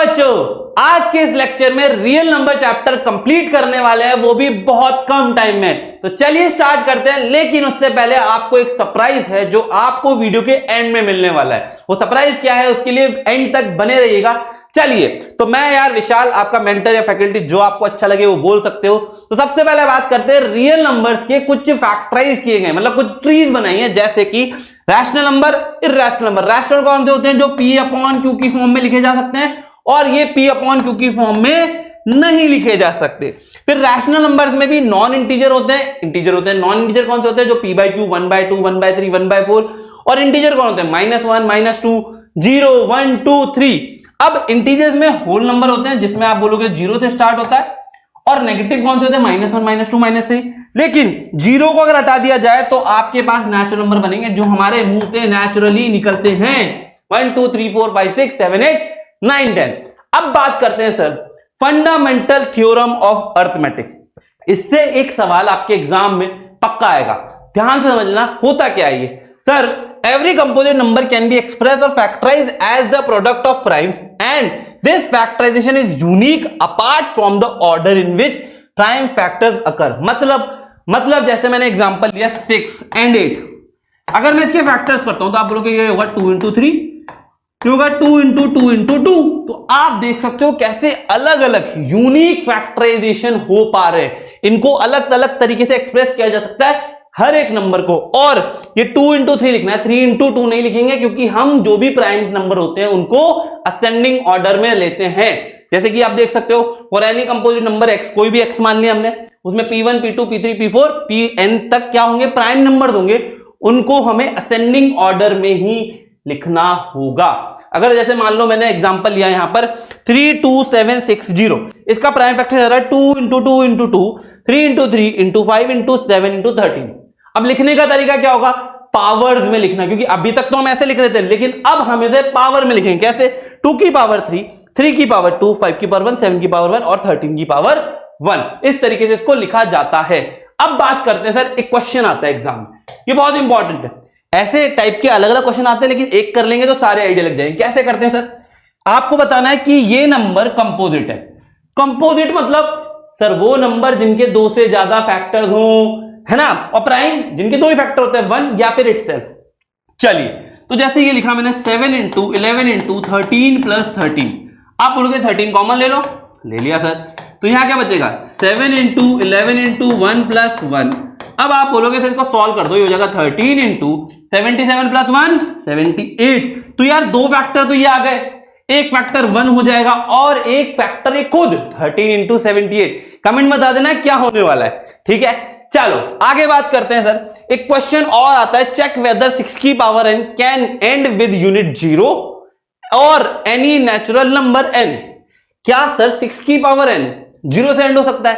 बच्चों, आज के इस लेक्चर में रियल नंबर चैप्टर कंप्लीट करने वाले हैं, वो भी बहुत कम टाइम में। तो चलिए स्टार्ट करते हैं, लेकिन उससे पहले आपको एक सरप्राइज है जो आपको वीडियो के एंड में मिलने वाला है। वो सरप्राइज क्या है, उसके लिए एंड तक बने रहिएगा। चलिए, तो मैं यार विशाल, आपका मेंटर या फैकल्टी, जो आपको अच्छा लगे वो बोल सकते हो। तो सबसे पहले बात करते हैं रियल नंबर्स के कुछ फैक्टराइज किए गए, मतलब कुछ ट्रीज बनाई है, जैसे कि rational number, irrational number. Rational कौन से होते हैं? जो पी अपॉन क्यू की फॉर्म में लिखे जा सकते हैं, और ये पी अपॉन क्यू की फॉर्म में नहीं लिखे जा सकते। फिर रैशनल नंबर्स में भी नॉन इंटीजर होते हैं, इंटीजर होते हैं। नॉन इंटीजर कौन से होते हैं? जो पी बाई क्यू, 1/2, 1/3, 1/4। और इंटीजर कौन होते हैं? -1, -2, 0, 1, 2, 3। अब इंटीजर्स में होल नंबर होते हैं, जिसमें आप बोलोगे 0 से स्टार्ट होता है। और नेगेटिव कौन से होते हैं? -1, -2, -3। लेकिन 0 को अगर हटा दिया जाए तो आपके पास नेचुरल नंबर बनेंगे, जो हमारे मुंह से नेचुरली निकलते हैं। 1, 2, 3, 4, 5, 6, 7, 8, 9, 10। अब बात करते हैं sir fundamental theorem of arithmetic. इससे एक सवाल आपके एग्जाम में पक्का आएगा, ध्यान से समझना। होता क्या है ये sir? Every composite number can be express or factorize as the product of primes, and this factorization is unique apart from the order in which prime factors occur. मतलब जैसे मैंने एग्जांपल लिया 6 and 8। अगर मैं इसके फैक्टर्स करता हूं तो आप बोलोगे ये होगा 2 into 3, होगा 2 into 2 into 2। तो आप देख सकते हो कैसे अलग अलग यूनिक फैक्टराइजेशन हो पा रहे हैं। इनको अलग अलग तरीके से एक्सप्रेस किया जा सकता है हर एक नंबर को। और ये 2 into 3 लिखना है, 3 into 2 नहीं लिखेंगे, क्योंकि हम जो भी प्राइम नंबर होते हैं उनको असेंडिंग ऑर्डर में लेते हैं। जैसे कि आप देख सकते हो for any composite number x, कोई भी x मान लिया हमने, उसमें p1, p2, p3, p4, pn तक क्या होंगे? प्राइम नंबर होंगे। उनको हमें असेंडिंग ऑर्डर में ही लिखना होगा। अगर जैसे मान लो मैंने एग्जांपल लिया यहां पर 32760, इसका प्राइम फैक्टर आ रहा है 2 into 2 into 2, 3 into 3 into 5 into 7 into 13। अब लिखने का तरीका क्या होगा? पावर्स में लिखना, क्योंकि अभी तक तो हम ऐसे लिख रहे थे, लेकिन अब हम इसे पावर में लिखेंगे। कैसे? 2 की पावर 3, 3 की पावर 2, 5 की पावर 1, 7 की पावर 1 और 13 की पावर 1। इस तरीके से इसको लिखा जाता है। अब बात करते हैं सर, एक क्वेश्चन आता है एग्जाम में, ये बहुत इंपॉर्टेंट है। ऐसे टाइप के अलग अलग क्वेश्चन आते हैं, लेकिन एक कर लेंगे तो सारे आइडिया लग जाएंगे। कैसे करते हैं सर? आपको बताना है कि ये नंबर कंपोजिट है। कंपोजिट मतलब सर वो नंबर जिनके 2 से ज्यादा फैक्टर्स हो, है ना। और प्राइम जिनके 2 ही फैक्टर होते हैं, 1 या फिर इटसेल्फ। चलिए, तो जैसे ये लिखा मैंने 7 into 11 into 13 plus 13। आप बोलोगे 13 कॉमन ले लो, ले लिया सर। तो यहां क्या बचेगा? 7 into 11 into 1 plus 1। अब आप बोलोगे सर इसको सॉल्व कर दो, ये हो जाएगा 13 into 77 plus 1, 78। तो यार 2 फैक्टर तो ये आ गए, एक फैक्टर 1 हो जाएगा और एक फैक्टर ये खुद 13 into 78। कमेंट बता देना क्या होने वाला है, ठीक है। चलो आगे बात करते हैं सर। एक क्वेश्चन और आता है, चेक वेदर 6 की power n can and with unit 0 और एनी नेचुरल नंबर n। क्या सर 6 की पावर n 0 से एंड हो सकता है?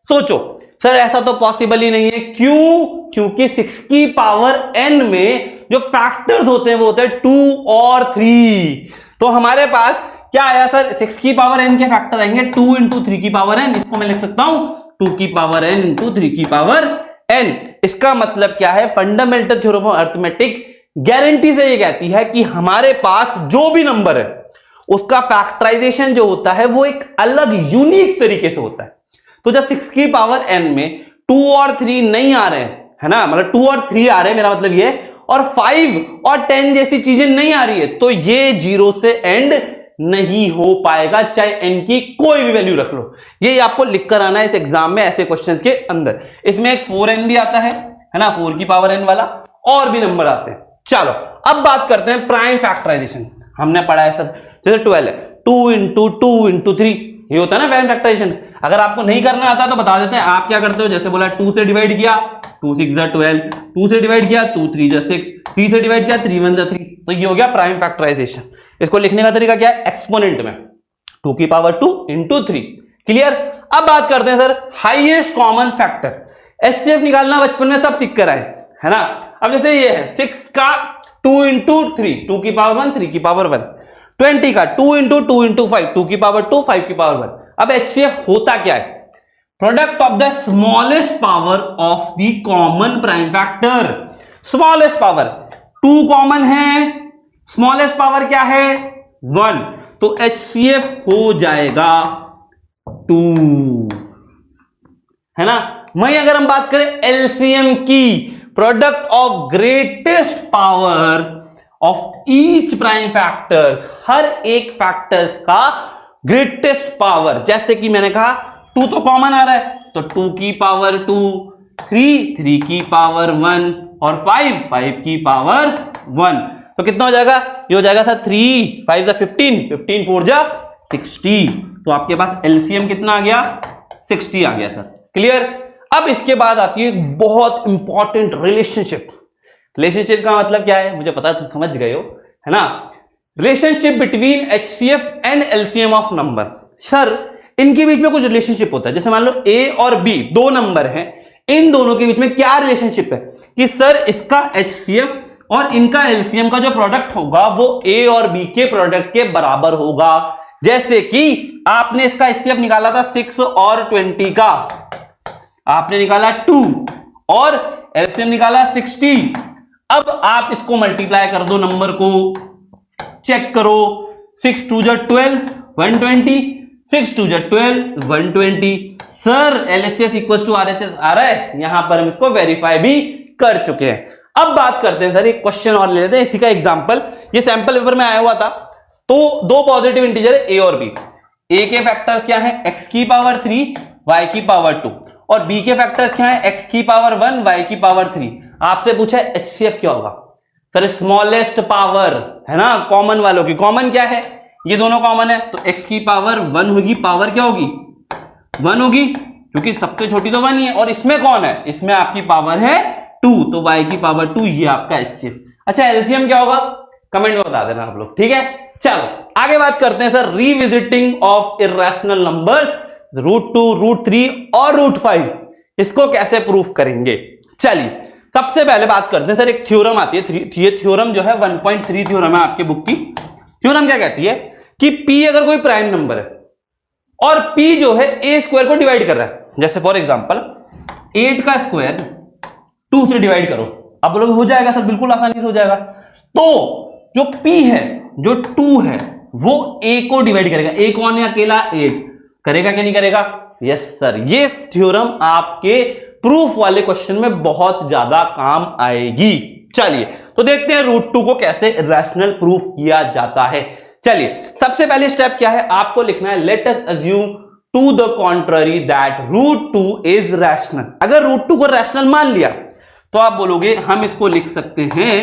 सोचो सर, ऐसा तो पॉसिबल ही नहीं है। क्यों? क्योंकि 6 की पावर n में जो फैक्टर्स होते हैं वो होते हैं 2 और 3। तो हमारे पास क्या आया सर? 6 की पावर n के फैक्टर आएंगे 2 into 3 की पावर n। इसको मैं लिख सकता हूं 2 की पावर n into 3 की पावर n। इसका मतलब क्या है? Fundamental theorem of arithmetic guarantee से ये कहती है कि हमारे पास जो भी नंबर है उसका फैक्टराइजेशन जो होता है वो एक अलग यूनिक तरीके से होता है। तो जब 6 की पावर n में 2 और 3 नहीं आ रहे हैं, है ना, मतलब 2 और 3 आ रहे हैं, मेरा मतलब ये, और 5 और 10 जैसी चीजें नहीं आ रही है, तो ये 0 से एंड नहीं हो पाएगा, चाहे n की कोई भी वैल्यू रख लो। ये आपको लिख कर आना है इस एग्जाम में ऐसे क्वेश्चन के अंदर। इसमें एक 4n भी आता है ना, 4 की पावर n वाला, और भी नंबर आते हैं। चलो अब बात करते हैं प्राइम फैक्टराइजेशन। हमने पढ़ा है सर, जैसे 12 है, 2 into 2 into 3, ये होता है ना प्राइम फैक्टराइजेशन। अगर आपको नहीं करना आता तो बता देते हैं। आप क्या करते हो? जैसे बोला 2 से डिवाइड किया, 2 6 जा 12, 2 से डिवाइड किया, 2 3 जा 6, 3 से डिवाइड किया, 3 1 जा 3। तो ये हो गया प्राइम फैक्टराइजेशन। इसको लिखने का तरीका क्या है? एक्सपोनेंट में 2 की पावर 2 into 3। क्लियर? अब बात करते हैं sir highest common factor. HCF निकालना बचपन में सब सीख कर आए, है ना। अब जैसे ये है 6 का 2 into 3, 2 की पावर 1, 3 की पावर 1। 20 का 2 into 2 into 5, 2 की पावर 2, 5 की पावर 1। अब एचसीएफ होता क्या है? Product of the smallest power of the common prime factor. Smallest power 2 common है, स्मॉलेस्ट पावर क्या है? 1। तो HCF हो जाएगा 2, है ना। वहीं अगर हम बात करें LCM की, product of greatest power of each prime factors, हर एक फैक्टर्स का ग्रेटेस्ट पावर, जैसे कि मैंने कहा 2 तो कॉमन आ रहा है, तो 2 की पावर 2, 3 की पावर 1 और 5 की पावर 1, तो कितना हो जाएगा, ये हो जाएगा था 3 5 15, 15 4 जा 60, तो आपके पास एलसीएम कितना आ गया, 60 आ गया सर। क्लियर। अब इसके बाद आती है बहुत इंपॉर्टेंट रिलेशनशिप। रिलेशनशिप का मतलब क्या है मुझे पता है, तुम समझ गए हो, है ना। Relationship between HCF and LCM of number. Sir इनके बीच में कुछ रिलेशनशिप होता है, जैसे मान लो A और B 2 नंबर हैं, इन दोनों के बीच में क्या रिलेशनशिप है कि सर इसका HCF और इनका LCM का जो प्रोडक्ट होगा वो A और B के प्रोडक्ट के बराबर होगा। जैसे कि आपने इसका HCF निकाला था 6 और 20 का, आपने निकाला 2 और LCM निकाला 60। अब आप इसको मल्टीप्लाई कर दो, नंबर को चेक करो, 6 2 जा 12 120, 6 2 जा 12 120। Sir LHS equal to RHS आ रहा है, यहां पर हम इसको वेरीफाई भी कर चुके हैं। अब बात करते हैं सर एक क्वेश्चन और ले लेते हैं, इसी का एग्जांपल, ये सैंपल पेपर में आया हुआ था। तो 2 पॉजिटिव इंटीजर है A और B, A के फैक्टर्स क्या है x की पावर 3 y की पावर 2, और B के फैक्टर्स क्या है x की पावर 1 y की पावर 3। आपसे पूछा है HCF क्या होगा, सर स्मॉलेस्ट पावर, है ना, कॉमन वालों की। कॉमन क्या है, ये दोनों कॉमन है, तो x की पावर 1 होगी, पावर क्या होगी 1 होगी, क्योंकि सबसे छोटी तो 1 ही है, और इसमें कौन है, इसमें आपकी पावर है 2, तो y की पावर 2, ये आपका HCF। अच्छा LCM क्या होगा, कमेंट में बता देना आप लोग, ठीक है। चलो आगे बात करते हैं sir revisiting of irrational numbers, √2 √3 और √5, इसको कैसे प्रूफ करेंगे। चलिए सबसे पहले बात करते हैं सर, एक थ्योरम आती है, ये थ्योरम जो है 1.3 थ्योरम है आपके बुक की। थ्योरम क्या कहती है कि P अगर कोई प्राइम नंबर है और P जो है A स्क्वायर को डिवाइड कर रहा है, जैसे फॉर एग्जांपल 8 का स्क्वायर 2 से डिवाइड करो, आप लोग हो जाएगा सर, बिल्कुल आसानी से हो जाएगा। तो जो P है, जो 2 है, वो A को डिवाइड करेगा, A कौन है अकेला 8, करेगा क्या नहीं करेगा, यस सर। ये थ्योरम आपके प्रूफ वाले क्वेश्चन में बहुत ज्यादा काम आएगी। चलिए तो देखते हैं √2 को कैसे रैशनल प्रूफ किया जाता है। चलिए सबसे पहले स्टेप क्या है, आपको लिखना है let us assume to the contrary that √2 is rational. अगर √2 को रैशनल मान लिया तो आप बोलोगे हम इसको लिख सकते हैं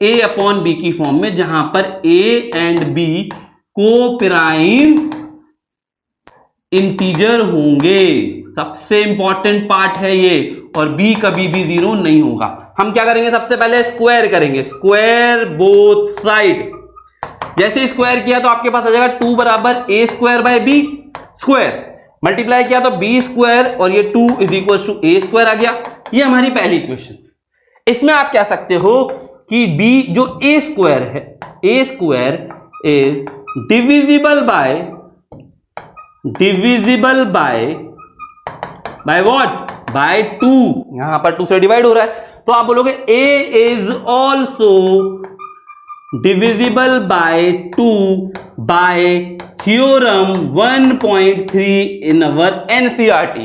A अपॉन B की फॉर्म में, जहां पर A एंड B को प्राइम इंटीजर होंगे, सबसे इंपॉर्टेंट पार्ट है ये, और B कभी भी 0 नहीं होगा। हम क्या करेंगे, सबसे पहले स्क्वायर करेंगे, स्क्वायर बोथ साइड। जैसे स्क्वायर किया तो आपके पास आ जाएगा 2 बराबर A square by B square, multiply किया तो B स्क्वायर और ये 2 is equal to A square आ गया। ये हमारी पहली इक्वेशन। इसमें आप कह सकते हो कि B जो A स्क्वायर है, A square is divisible by what, by 2, यहां पर 2 से डिवाइड हो रहा है, तो आप बोलोगे A is also divisible by 2 bye theorem 1.3 in our NCERT।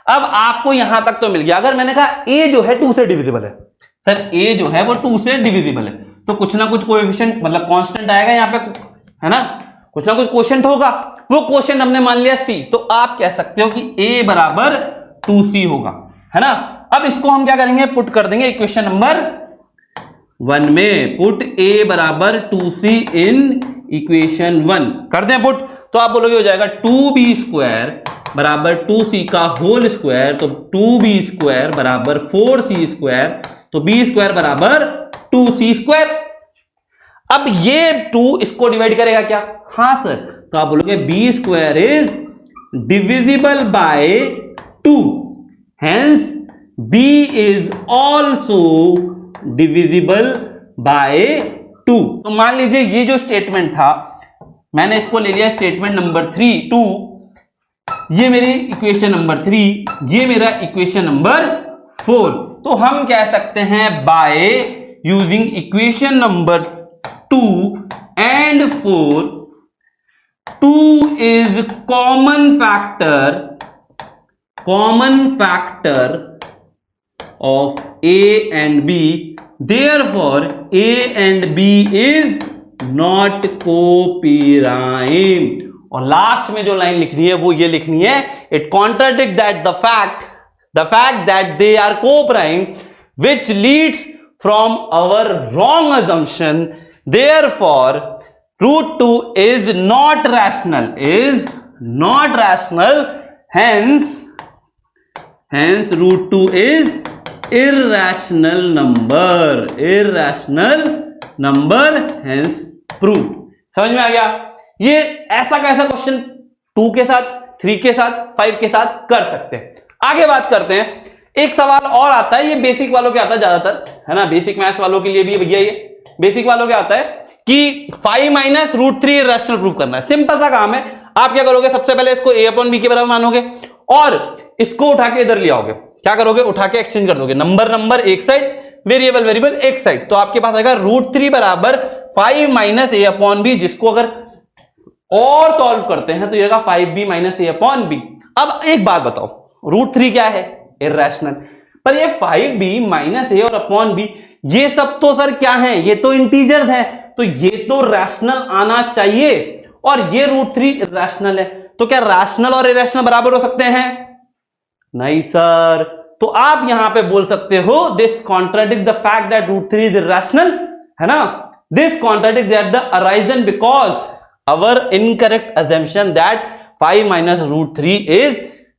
अब आपको यहां तक तो मिल गया। अगर मैंने कहा A जो है 2 से डिविजिबल है, सर A जो है वो 2 से डिविजिबल है, तो कुछ ना कुछ कोएफिशिएंट मतलब कांस्टेंट आएगा यहाँ पे, है ना, कुछ ना कुछ क्वोशिएंट होगा। वो क्वोशिएंट हमने मान लिया C, तो आप कह सकते हो कि A बराबर 2C होगा, है ना। अब इसको हम क्या करेंगे, पुट कर देंगे इक्वेशन नंबर 1 में, पुट A बराबर 2C इन इक्वेशन 1 कर दें पुट, तो आप बोलोगे हो जाएगा 2B स्क्वायर बराबर 2C का होल स्क्वायर, तो 2B स्क्वायर बराबर 4C स्क्वायर, तो B स्क्वायर बराबर 2C स्क्वायर। अब ये 2 इसको डिवाइड करेगा क्या, हाँ सर, तो आप बोलोगे B square is divisible bye 2, hence B is also divisible by 2। तो मान लीजिए ये जो स्टेटमेंट था, मैंने इसको ले लिया स्टेटमेंट नंबर 3 2, ये मेरी इक्वेशन नंबर 3, ये मेरा इक्वेशन नंबर 4। तो हम कह सकते हैं by using equation number 2 and 4 2 is common factor of A and B, therefore A and B is not co-prime। और लास्ट में जो लाइन लिखनी है वो ये लिखनी है, it contradicts that the fact that they are co-prime, which leads from our wrong assumption, therefore root 2 is not rational, hence root 2 is irrational number, hence proved। समझ में आ गया? ये ऐसा कैसा क्वेश्चन 2 के साथ, 3 के साथ, 5 के साथ कर सकते हैं। आगे बात करते हैं, एक सवाल और आता है, ये बेसिक वालों के आता है ज्यादातर, है ना, बेसिक मैथ्स वालों के लिए भी भैया ये बेसिक वालों के आता है कि 5 माइनस रूट 3 इरैशनल प्रूव करना है। सिंपल सा काम है, आप क्या करोगे, सबसे पहले इसको a अपॉन बी के बराबर मानोगे और इसको उठा के इधर ले आओगे। क्या करोगे, उठा के एक्सचेंज कर दोगे, नंबर एक साइड, वेरिएबल एक साइड, तो आपके पास आएगा रूट 3 बराबर 5 माइनस a अपॉन बी, जिसको अगर और सॉल्व करते हैं तो ये 5b minus a upon B. अब एक बात बताओ, रूट 3 क्या है, इरैशनल, पर ये 5b माइनस a और अपॉन बी ये सब तो सर क्या है, ये तो इंटीजर्स हैं, तो ये तो रैशनल आना चाहिए, और ये रूट 3 इरैशनल है, तो क्या रैशनल और इरैशनल बराबर हो सकते हैं? नहीं सर। तो आप यहां पे बोल सकते हो this contradict the fact that root 3 is irrational, है ना, this contradict that the arisen because our incorrect assumption that 5 minus root 3 is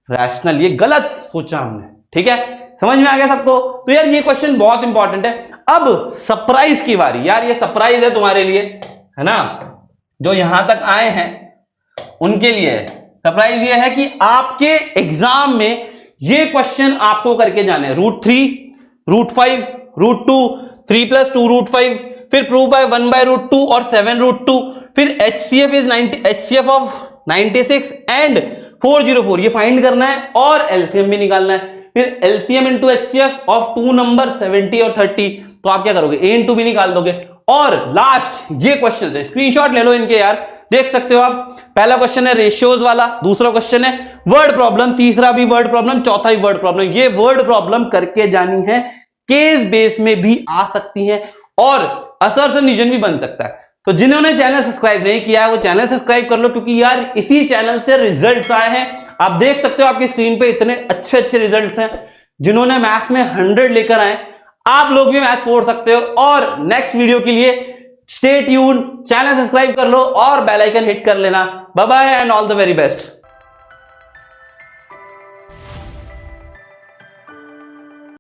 rational. ये गलत सोचा हमने, ठीक है, समझ में आ गया सबको? तो यार ये क्वेश्चन बहुत इंपॉर्टेंट है। अब सरप्राइज की बारी, यार ये सरप्राइज है तुम्हारे लिए, है ना, जो यहां तक आए हैं उनके लिए सरप्राइज ये है कि आपके एग्जाम में ये क्वेश्चन आपको करके जाने, रूट 3, रूट 5, रूट 2, 3 + 2 रूट 5, फिर प्रूव बाय 1 बाय रूट 2 और 7 रूट 2, फिर HCF ऑफ 96 एंड 404 ये फाइंड करना है और एलसीएम भी निकालना है, फिर LCM into HCF of 2 number 70 और 30, तो आप क्या करोगे, a इंटू बी निकाल दोगे। और लास्ट ये क्वेश्चन है, स्क्रीनशॉट ले लो इनके यार, देख सकते हो आप, पहला क्वेश्चन है रेशियोज वाला, दूसरा क्वेश्चन है वर्ड प्रॉब्लम, तीसरा भी वर्ड प्रॉब्लम, चौथा भी वर्ड प्रॉब्लम। ये वर्ड प्रॉब्लम करके जानी है, केस बेस में भी आ सकती है और असर्शन रीजन भी बन सकता है। तो जिन्होंने चैनल सब्सक्राइब नहीं किया है वो चैनल सब्सक्राइब कर लो, क्योंकि यार इसी चैनल से रिजल्ट्स आए हैं। आप देख सकते हो आपकी स्क्रीन पे इतने अच्छे अच्छे रिजल्ट्स हैं, जिन्होंने मैथ्स में 100 लेकर आए, आप लोग भी मैथ्स फोड़ सकते हो। और नेक्स्ट वीडियो के लिए स्टे ट्यून्ड, चैनल सब्सक्राइब कर लो और बेल आइकन हिट कर लेना। Bye bye and all the very best.